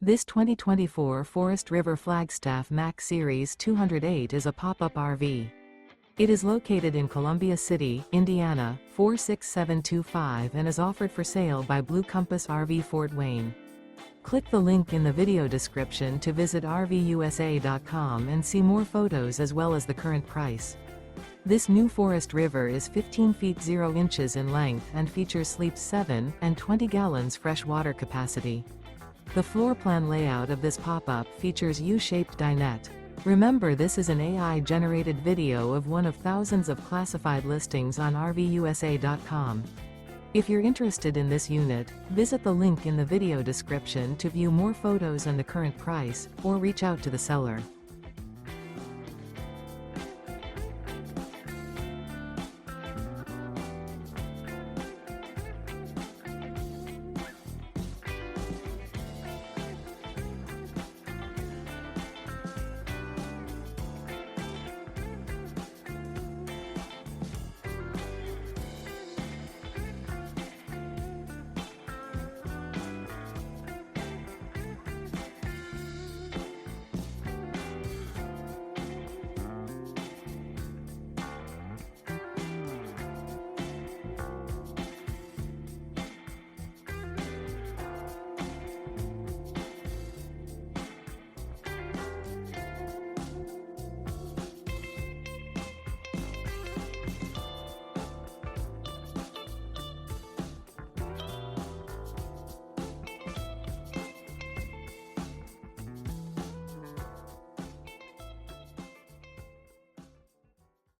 This 2024 Forest River Flagstaff Max Series 208 is a pop-up RV. It is located in Columbia City, Indiana, 46725 and is offered for sale by Blue Compass RV Fort Wayne. Click the link in the video description to visit RVUSA.com and see more photos as well as the current price. This new Forest River is 15 feet 0 inches in length and features sleeps 7 and 20 gallons fresh water capacity. The floor plan layout of this pop-up features U-Shaped Dinette. Remember, this is an AI-generated video of one of thousands of classified listings on RVUSA.com. If you're interested in this unit, visit the link in the video description to view more photos and the current price, or reach out to the seller.